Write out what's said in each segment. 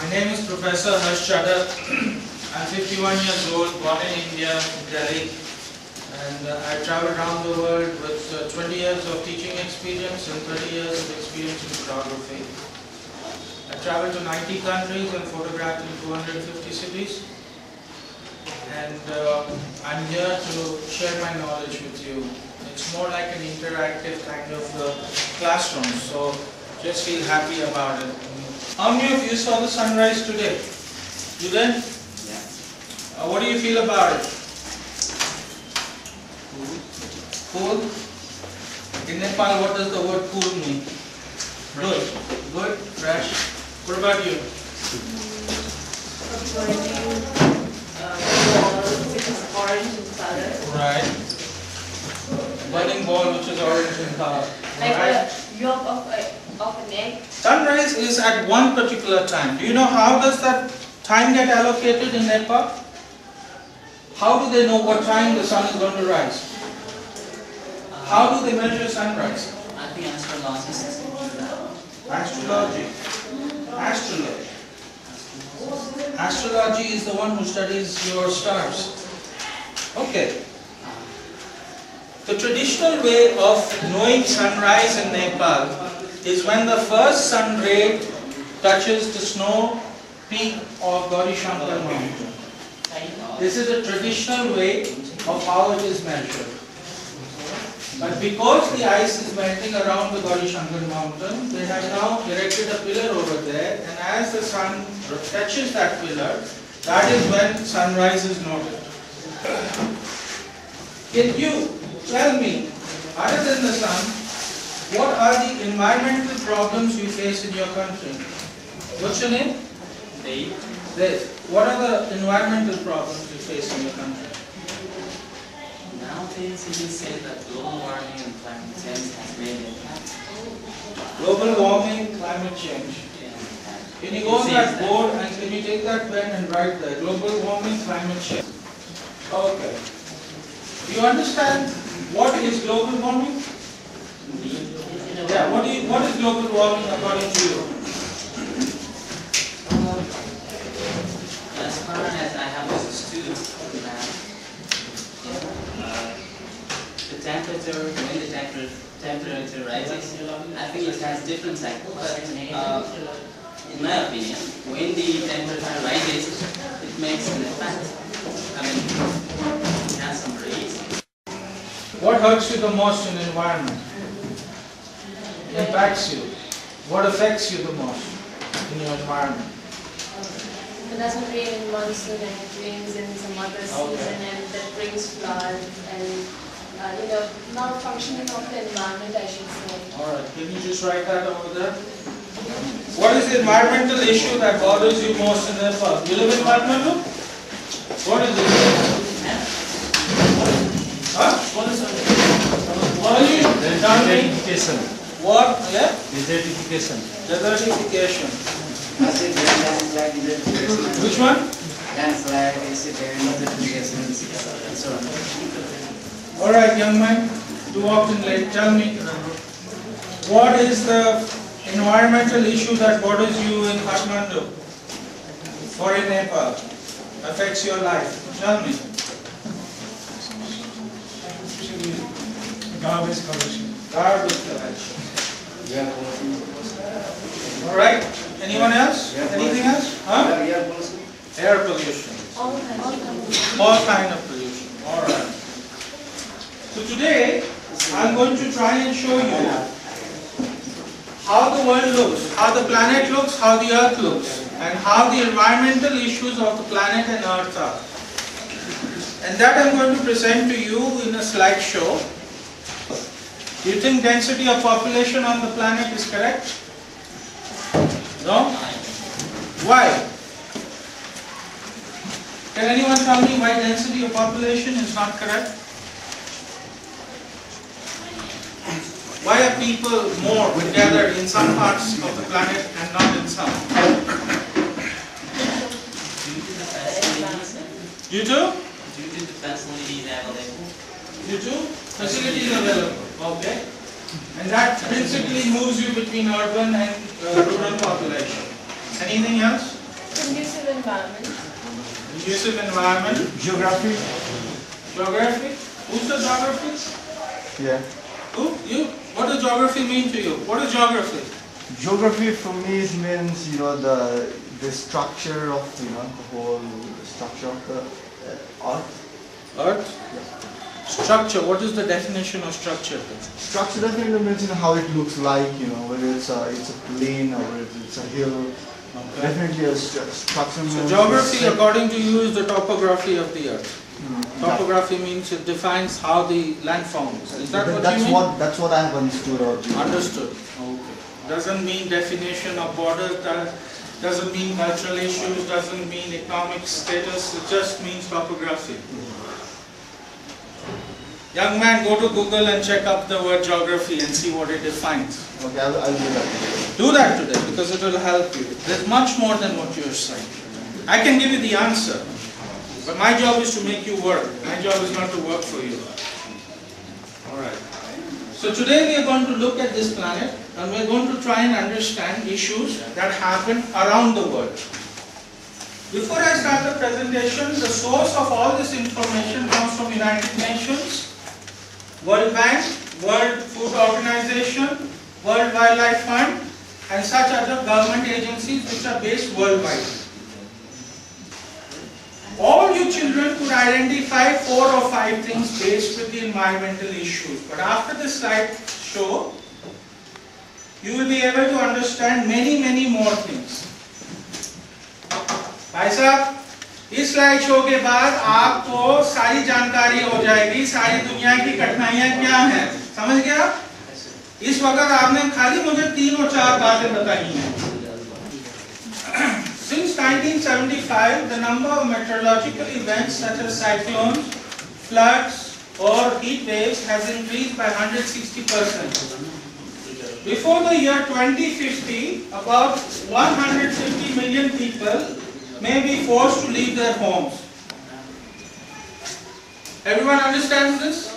My name is Professor Harsh Chadha. I'm 51 years old, born in India, Delhi, and I travel around the world with 20 years of teaching experience and 30 years of experience in photography. I traveled to 90 countries and photographed in 250 cities, and I'm here to share my knowledge with you. It's more like an interactive kind of classroom, so just feel happy about it. How many of you saw the sunrise today? You did? Yeah. What do you feel about it? Cool. In Nepal, what does the word cool mean? Good. Good. Fresh. What about you? Which is orange in color. Right. Burning ball, which is orange in color. Like Right. a yolk of an egg. Sunrise is at one particular time. Do you know how does that time get allocated in Nepal? How do they know what time the sun is going to rise? How do they measure sunrise? I think astrologists do that. Astrology. Astrology. Astrology is the one who studies your stars. Okay. The traditional way of knowing sunrise in Nepal is when the first sun ray touches the snow peak of Gauri Shankar mountain. This is a traditional way of how it is measured. But because the ice is melting around the Gauri Shankar mountain, they have now erected a pillar over there, and as the sun touches that pillar, that is when sunrise is noted. Can you tell me, other than the sun, what are the environmental problems you face in your country? What's your name? They Dave. What are the environmental problems you face in your country? nowadays you can say that global warming and climate change has made an impact. Global warming, climate change. Can you go on that board and can you take that pen and write there? Global warming, climate change. Okay. Do you understand what is global warming? Yeah, what is global warming according to you? As far as I have understood that the temperature, when the temperature rises, I think it has different cycles. But in my opinion, when the temperature rises, it makes an effect. I mean, it has some rays. What hurts you the most in the environment? Impacts you. What affects you the most in your environment? It doesn't rain in monsoon and it rains in some other season and that brings flood and malfunctioning of the environment, I should say. Alright, can you just write that over there? What is the environmental issue that bothers you most in Nepal? You live in Kathmandu? What is it? Huh? Desertification. What? Yeah? Desertification. Desertification. Acid rain, landslide, desertification. Which one? Landslide, acid rain, desertification, and so on. Alright, young man, too often late. Tell me, what is the environmental issue that bothers you in Kathmandu or in Nepal? Affects your life? Tell me. Garbage collection. Garbage collection. Air pollution. Alright, anyone else? Anything else? Huh? Air pollution. Air pollution. All kind of pollution. Alright. So today, I'm going to try and show you how the world looks, how the planet looks, how the earth looks, and how the environmental issues of the planet and earth are. And that I'm going to present to you in a slideshow. Do you think density of population on the planet is correct? No? Why? Can anyone tell me why density of population is not correct? Why are people more together in some parts of the planet and not in some? Due to? Due to the facilities available. Due to facilities available. Okay. And that principally moves you between urban and rural population. Anything else? Conducive environment. Conducive environment. Geography. Geography. Who's the geography? Yeah. Who? You? What does geography mean to you? What is geography? Geography for me it means the structure of the whole structure of the earth. Earth? Structure. What is the definition of structure? Structure definitely means how it looks like, whether it's a plane or whether it's a hill. Okay. Definitely a structure. So means geography, set- according to you, is the topography of the earth. Mm, Topography means it defines how the landform is. Is that what that's you mean? that's what I have understood of geography. Understood. Okay. Doesn't mean definition of borders, doesn't mean cultural issues, doesn't mean economic status, it just means topography. Young man, go to Google and check up the word geography and see what it defines. Okay, I'll do that. Do that today because it will help you. There's much more than what you're saying. I can give you the answer, but my job is to make you work. My job is not to work for you. Alright. So today we are going to look at this planet and we are going to try and understand issues that happen around the world. Before I start the presentation, the source of all this information comes from United Nations, World Bank, World Food Organization, World Wildlife Fund, and such other government agencies which are based worldwide. All you children could identify 4 or 5 things based with the environmental issues. But after this slide show, you will be able to understand many more things. भाई साहब, इस slide show के बाद आपको सारी जानकारी हो जाएगी, सारी दुनिया की कठिनाइयां क्या हैं, समझ गया? इस वक्त आपने खाली मुझे 3 और 4 बातें बताई हैं. Since 1975, the number of meteorological events such as cyclones, floods, or heat waves has increased by 160%. Before the year 2050, about 150 million people may be forced to leave their homes. Everyone understands this?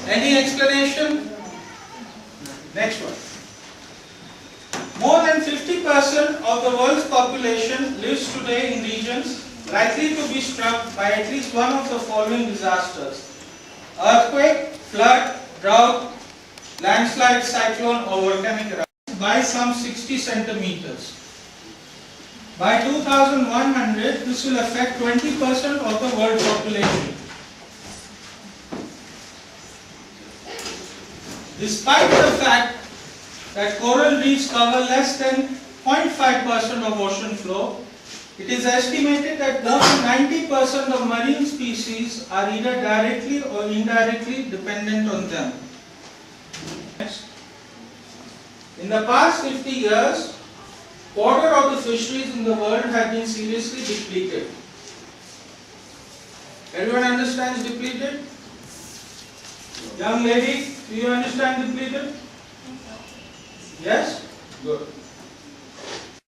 Any explanation? Next one. More than 50% of the world's population lives today in regions likely to be struck by at least one of the following disasters: earthquake, flood, drought, landslide, cyclone, or volcanic eruption by some 60 centimeters. By 2100, this will affect 20% of the world population. Despite the fact that coral reefs cover less than 0.5% of ocean floor, it is estimated that more than 90% of marine species are either directly or indirectly dependent on them. Next. In the past 50 years, quarter of the fisheries in the world have been seriously depleted. Everyone understands depleted? Young lady, do you understand depleted? Yes? Good.